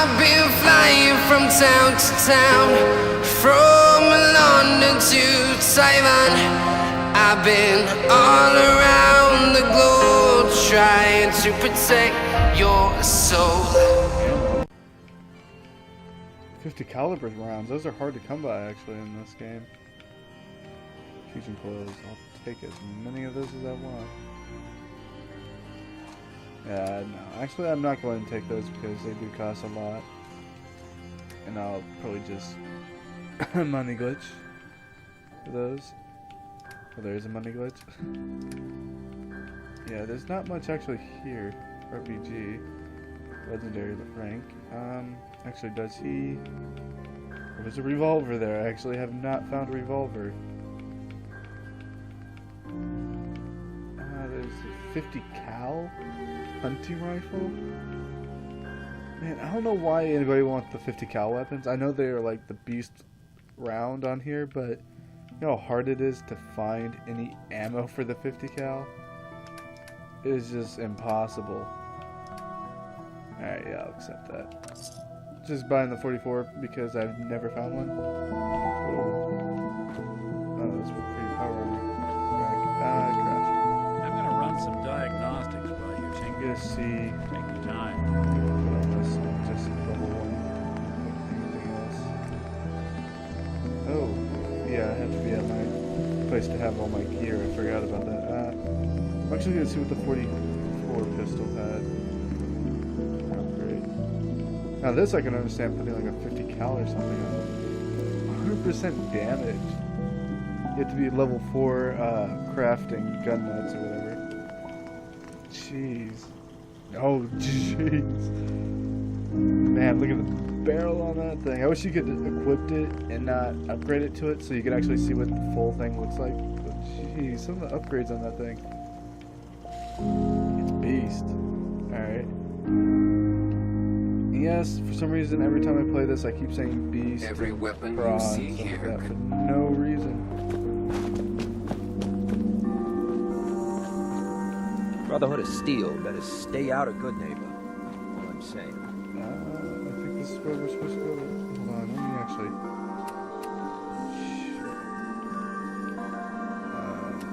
I've been flying from town to town, from London to Taiwan. I've been all around the globe trying to protect your soul. 50 caliber rounds, those are hard to come by actually in this game. Fusion clothes, I'll take as many of those as I want. Yeah, no, actually I'm not going to take those because they do cost a lot. And I'll probably just money glitch for those. Oh, there is a money glitch. Yeah, there's not much actually here. RPG. Legendary rank. Actually, does he... There's a revolver there. I actually have not found a revolver. There's a 50 cal hunting rifle. Man, I don't know why anybody wants the 50 cal weapons. I know they're like the beast round on here, but you know how hard it is to find any ammo for the 50 cal? It is just impossible. Alright, yeah, I'll accept that. Just buying the 44 because I've never found one. Oh, that's pretty power. Crashed. I'm gonna run some diagnostics while you're I'm gonna see. Take your time. Just level 1. Anything else? Oh, yeah, I have to be at my place to have all my gear. I forgot about that. I'm actually gonna see what the 44 pistol had. Now this I can understand putting like a 50 cal or something on. 100% damage. You have to be level 4 crafting gun nuts or whatever. Jeez. Oh jeez. Man, look at the barrel on that thing. I wish you could equip it and not upgrade it to it so you could actually see what the full thing looks like. But jeez, some of the upgrades on that thing. It's beast. Alright. Yes, for some reason, every time I play this, I keep saying beast. Every weapon prawn, you see here. like that for no reason. Brotherhood of Steel better stay out of good neighbor. All I'm saying. I think this is where we're supposed to go. Hold on, let me actually.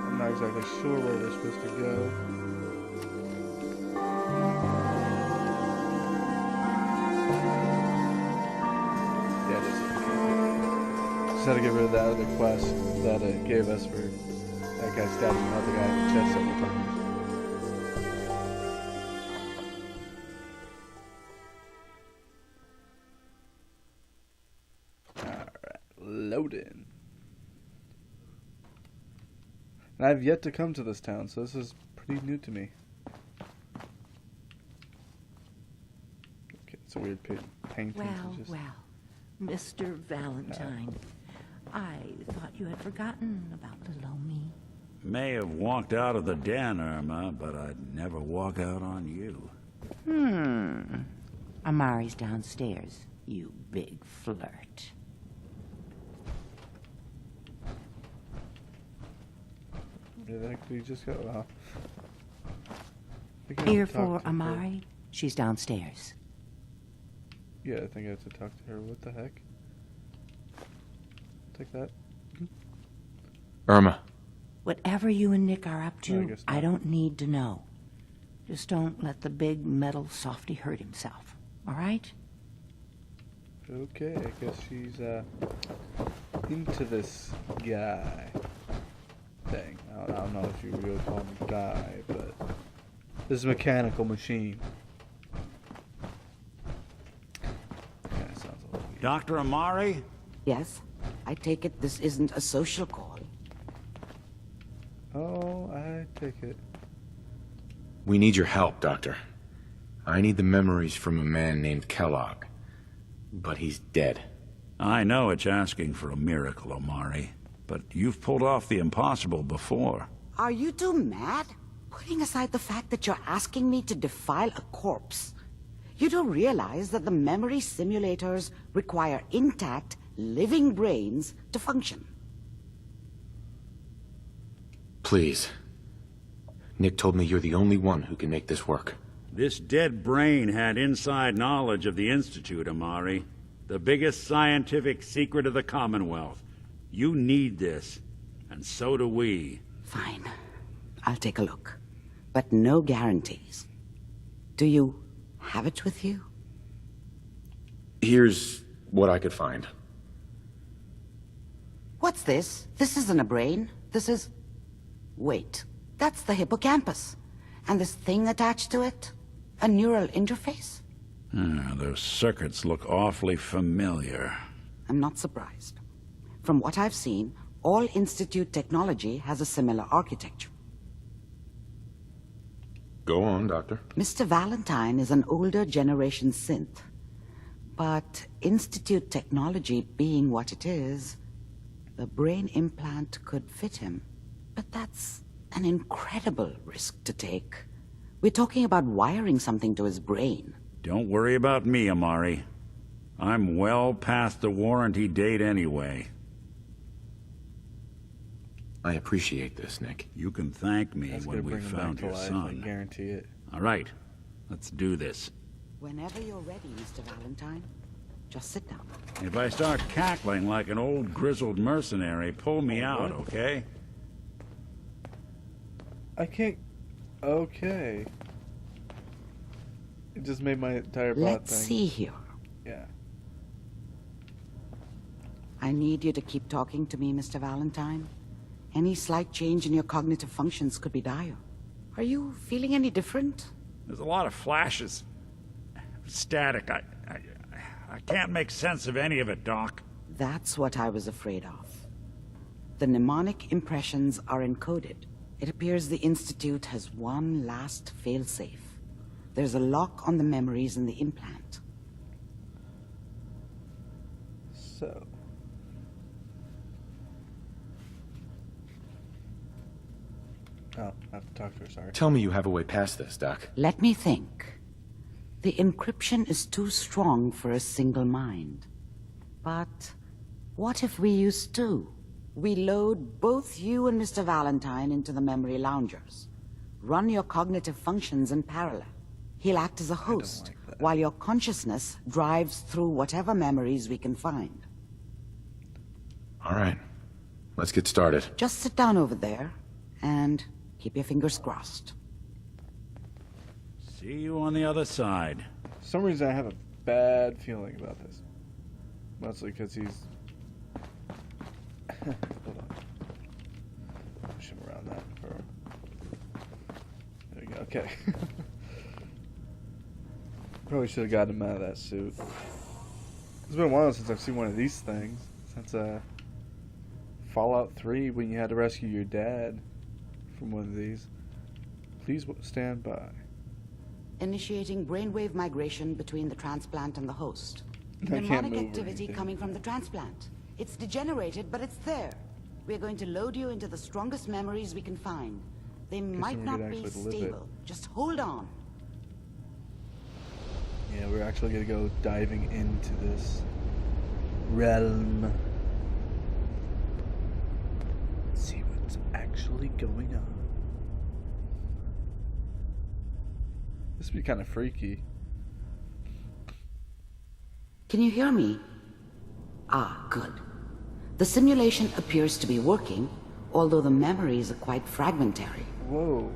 I'm not exactly sure where we're supposed to go. Just had to get rid of that other quest that it gave us for that guy stabbing another guy in the chest several times. Alright, loading. And I've yet to come to this town, so this is pretty new to me. Okay, it's a weird painting. Well, Mr. Valentine. I thought you had forgotten about little old me. May have walked out of the den, Irma, but I'd never walk out on you. Amari's downstairs, you big flirt. Where the heck did he just go? Here for Amari. She's downstairs. Yeah, I think I have to talk to her. What the heck? Take that. Irma. Whatever you and Nick are up to, guess I not. don't need to know. Just don't let the big metal softy hurt himself. All right? Okay, I guess she's into this guy thing. I don't know if you would really call him a guy, but this mechanical machine. Yeah, sounds a little weird. Dr. Amari? Yes? I take it this isn't a social call. Oh, I take it. We need your help, Doctor. I need the memories from a man named Kellogg. But he's dead. I know it's asking for a miracle, Amari, but you've pulled off the impossible before. Are you two mad? Putting aside the fact that you're asking me to defile a corpse, you do realize that the memory simulators require intact, living brains to function. Please. Nick told me you're the only one who can make this work. This dead brain had inside knowledge of the Institute, Amari. The biggest scientific secret of the Commonwealth. You need this, and so do we. Fine. I'll take a look. But no guarantees. Do you have it with you? Here's what I could find. What's this? This isn't a brain. This is... Wait. That's the hippocampus. And this thing attached to it? A neural interface? Those circuits look awfully familiar. I'm not surprised. From what I've seen, all Institute technology has a similar architecture. Go on, Doctor. Mr. Valentine is an older generation synth. But Institute technology being what it is, the brain implant could fit him. But that's an incredible risk to take. We're talking about wiring something to his brain. Don't worry about me, Amari. I'm well past the warranty date anyway. I appreciate this, Nick. You can thank me That's when gonna we bring him found back to your life, I son. guarantee it. All right, let's do this. Whenever you're ready, Mr. Valentine, just sit down. If I start cackling like an old grizzled mercenary, pull me out, okay? I can't... Okay. It just made my entire bot Let's thing. see here. Yeah. I need you to keep talking to me, Mr. Valentine. Any slight change in your cognitive functions could be dire. Are you feeling any different? There's a lot of flashes. Static. I can't make sense of any of it, Doc. That's what I was afraid of. The mnemonic impressions are encoded. It appears the Institute has one last failsafe. There's a lock on the memories in the implant. So... Oh, I have to talk to her, sorry. Tell me you have a way past this, Doc. Let me think. The encryption is too strong for a single mind. But what if we use two? We load both you and Mr. Valentine into the memory loungers. Run your cognitive functions in parallel. He'll act as a host, like that. while your consciousness drives through whatever memories we can find. All right. Let's get started. Just sit down over there, and keep your fingers crossed. See you on the other side. For some reason I have a bad feeling about this. Mostly because he's... Hold on. Push him around that. There we go, okay. Probably should have gotten him out of that suit. It's been a while since I've seen one of these things. Since Fallout 3, when you had to rescue your dad from one of these. Please stand by. Initiating brainwave migration between the transplant and the host. I can't Mnemonic move or activity anything. coming from the transplant. It's degenerated, but it's there. We're going to load you into the strongest memories we can find. They might we not could be actually live it. stable. Just hold on. Yeah, we're actually going to go diving into this realm. See what's actually going on. This would be kind of freaky. Can you hear me? Ah, good. The simulation appears to be working, although the memories are quite fragmentary. Whoa.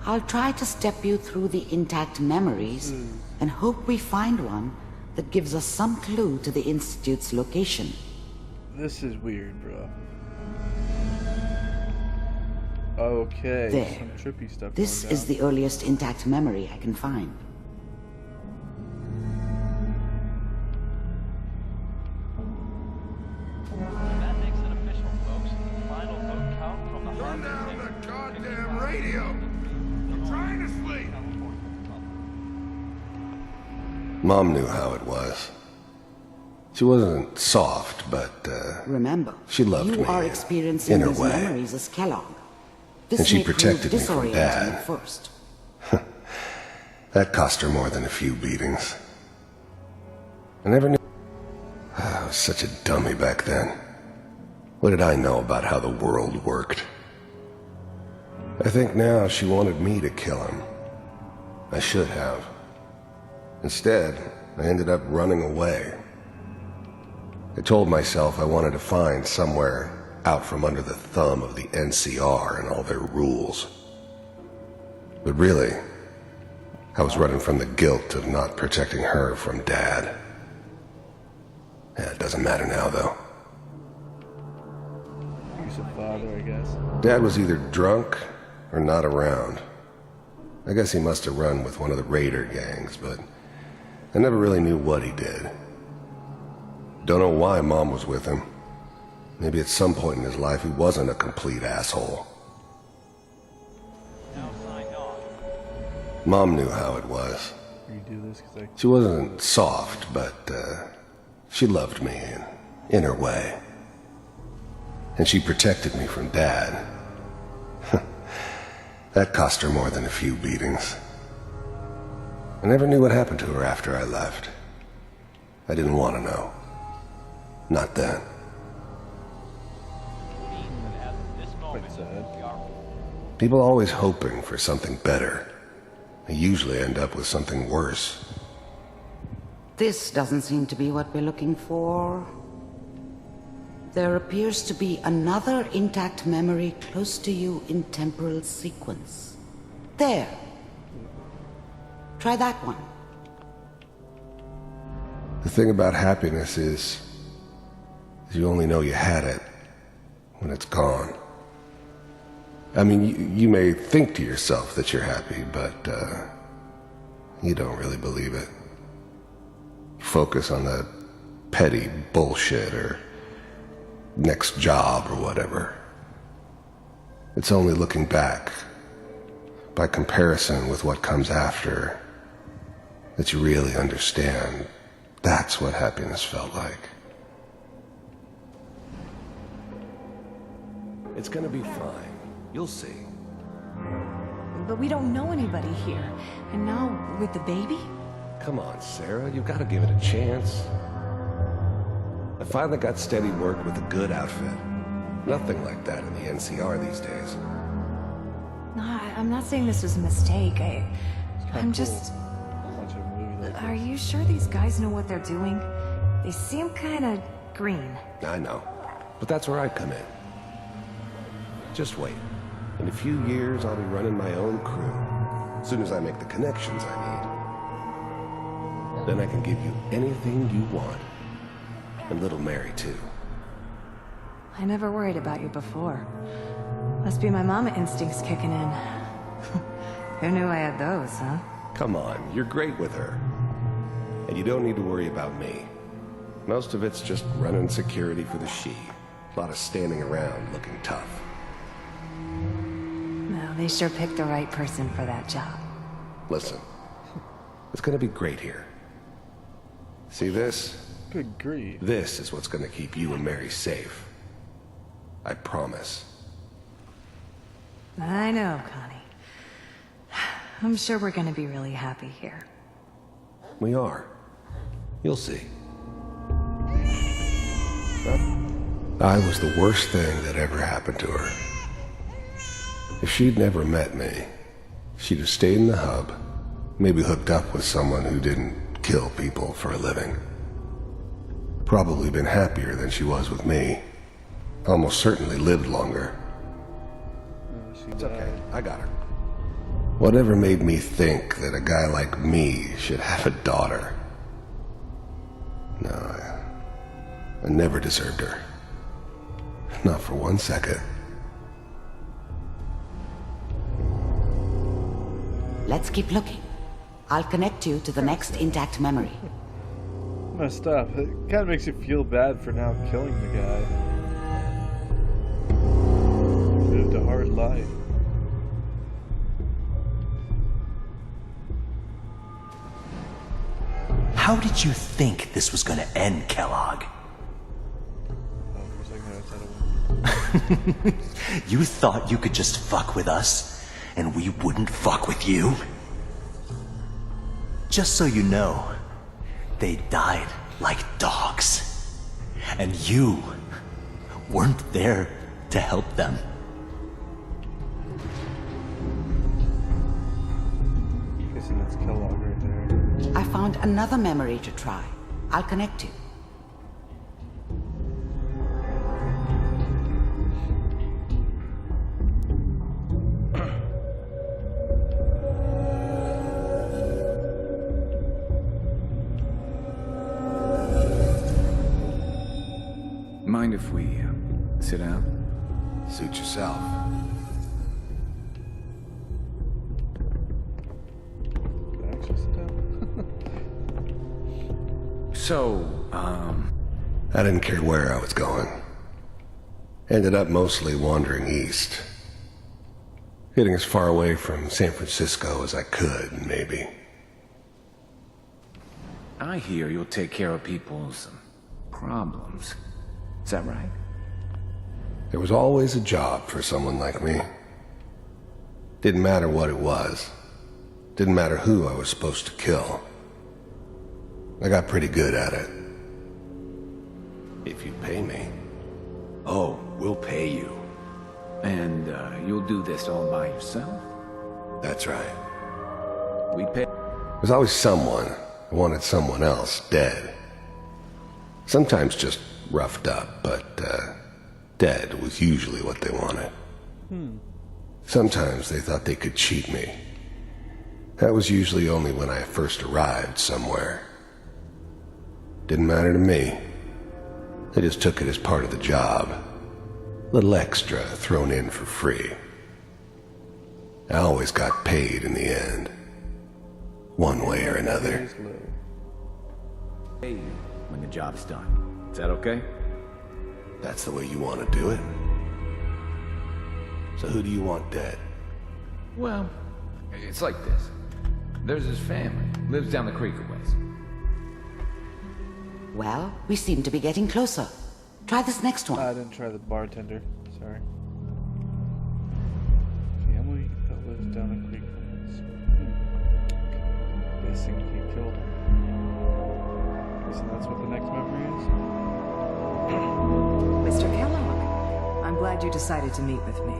I'll try to step you through the intact memories and hope we find one that gives us some clue to the Institute's location. This is weird, bro. Okay, There. some trippy stuff This going is down. the earliest intact memory I can find. That makes it official, folks. Final vote count from the Turn down the goddamn radio! I'm trying to sleep! Mom knew how it was. She wasn't soft, but, Remember, she loved you me are experiencing in her these way. memories as Kellogg. This And she may prove protected me from disorienting Dad. at first. that cost her more than a few beatings. I never knew... I was such a dummy back then. What did I know about how the world worked? I think now she wanted me to kill him. I should have. Instead, I ended up running away. I told myself I wanted to find somewhere out from under the thumb of the NCR and all their rules. But really, I was running from the guilt of not protecting her from Dad. Yeah, it doesn't matter now, though. Abusive father, I guess. Dad was either drunk or not around. I guess he must have run with one of the raider gangs, but I never really knew what he did. Don't know why Mom was with him. Maybe at some point in his life he wasn't a complete asshole. Now signed off. Mom knew how it was. Redo this because She wasn't soft, but she loved me in her way. And she protected me from Dad. That cost her more than a few beatings. I never knew what happened to her after I left. I didn't want to know. Not then. Means that as of this moment, we are People always hoping for something better. They usually end up with something worse. This doesn't seem to be what we're looking for. There appears to be another intact memory close to you in temporal sequence. There. Try that one. The thing about happiness is you only know you had it when it's gone. I mean, you may think to yourself that you're happy, but you don't really believe it. Focus on that petty bullshit or next job or whatever. It's only looking back, by comparison with what comes after, that you really understand that's what happiness felt like. It's gonna be fine. You'll see. But we don't know anybody here. And now, with the baby? Come on, Sarah, you've got to give it a chance. I finally got steady work with a good outfit. Nothing like that in the NCR these days. No, I'm not saying this was a mistake. I'm just... watch a movie like Are you sure these guys know what they're doing? They seem kind of green. I know, but that's where I come in. Just wait. In a few years, I'll be running my own crew. As soon as I make the connections I need. Then I can give you anything you want. And little Mary, too. I never worried about you before. Must be my mama instincts kicking in. Who knew I had those, huh? Come on, you're great with her. And you don't need to worry about me. Most of it's just running security for the she. A lot of standing around looking tough. No, they sure picked the right person for that job. Listen, it's gonna be great here. See this? good grief. This is what's gonna keep you and Mary safe. I promise. I know, Connie. I'm sure we're gonna be really happy here. We are. You'll see. I was the worst thing that ever happened to her. If she'd never met me, she'd have stayed in the hub, maybe hooked up with someone who didn't kill people for a living. Probably been happier than she was with me. Almost certainly lived longer. It's okay, I got her. Whatever made me think that a guy like me should have a daughter? No, I never deserved her. Not for 1 second. Let's keep looking. I'll connect you to the next intact memory. Messed up. It kind of makes you feel bad for now killing the guy. Lived a hard life. How did you think this was gonna end, Kellogg? Oh, for a second I thought it was... You thought you could just fuck with us, and we wouldn't fuck with you? Just so you know, they died like dogs. And you weren't there to help them. Guessing Kellogg right there. I found another memory to try. I'll connect you. Mind if we sit down? Suit yourself. So, I didn't care where I was going. Ended up mostly wandering east. Getting as far away from San Francisco as I could, maybe. I hear you'll take care of people's problems. Is that right? There was always a job for someone like me. Didn't matter what it was. Didn't matter who I was supposed to kill. I got pretty good at it. If you pay me. Oh, we'll pay you. And you'll do this all by yourself? That's right. We pay... There's always someone who wanted someone else dead. Sometimes just roughed up, but dead was usually what they wanted. Sometimes they thought they could cheat me. That was usually only when I first arrived somewhere. Didn't matter to me. They just took it as part of the job. Little extra thrown in for free. I always got paid in the end. One way or another. Pay you when the job's done. Is that okay? That's the way you want to do it? So who do you want dead? Well, it's like this. There's his family. Lives down the creek a ways. Well, we seem to be getting closer. Try this next one. I didn't try the bartender. Sorry. Family that lives down a creek. Guessing he killed him. Guessing that's what the next memory is. Mr. Kellogg, I'm glad you decided to meet with me.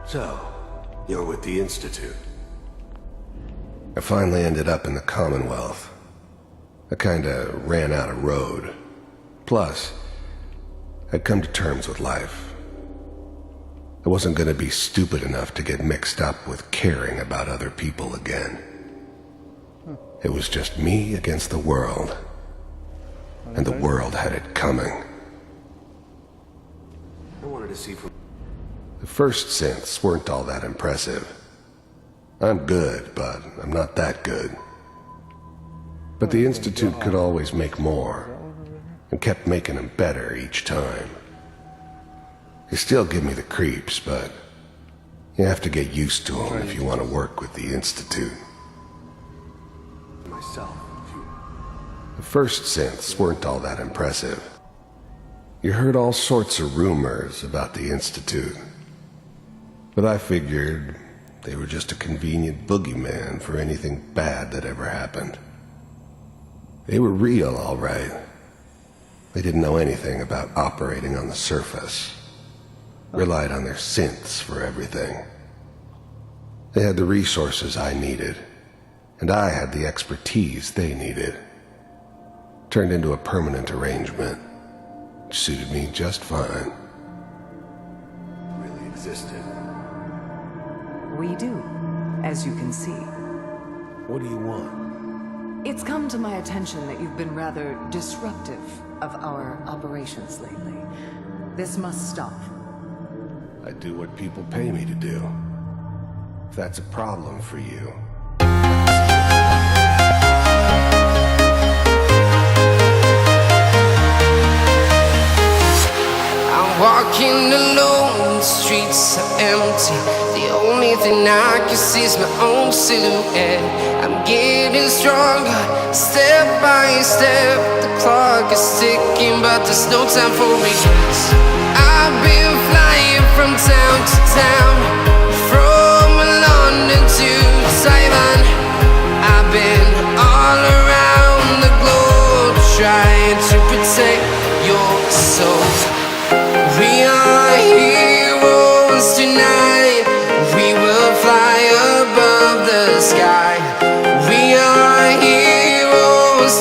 So, you're with the Institute. I finally ended up in the Commonwealth. I kinda ran out of road. Plus, I'd come to terms with life. I wasn't gonna be stupid enough to get mixed up with caring about other people again. It was just me against the world. And the world had it coming. I wanted to see from... The first synths weren't all that impressive. I'm good, but I'm not that good. But the Institute could always make more, and kept making them better each time. They still give me the creeps, but you have to get used to them if you want to work with the Institute. Myself. The first synths weren't all that impressive. You heard all sorts of rumors about the Institute, but I figured they were just a convenient boogeyman for anything bad that ever happened. They were real, all right. They didn't know anything about operating on the surface. Relied on their synths for everything. They had the resources I needed, and I had the expertise they needed. Turned into a permanent arrangement, which suited me just fine. Really existed. We do, as you can see. What do you want? It's come to my attention that you've been rather disruptive of our operations lately. This must stop. I do what people pay me to do. If that's a problem for you. I'm walking alone, the streets are empty. The only thing I can see is my own silhouette. I'm getting stronger, step by step. The clock is ticking, but there's no time for regrets. I've been flying from town to town, from London to Taiwan. I've been all around the globe, trying to protect your soul. We are heroes tonight. We will fly above the sky. We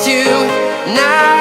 tonight.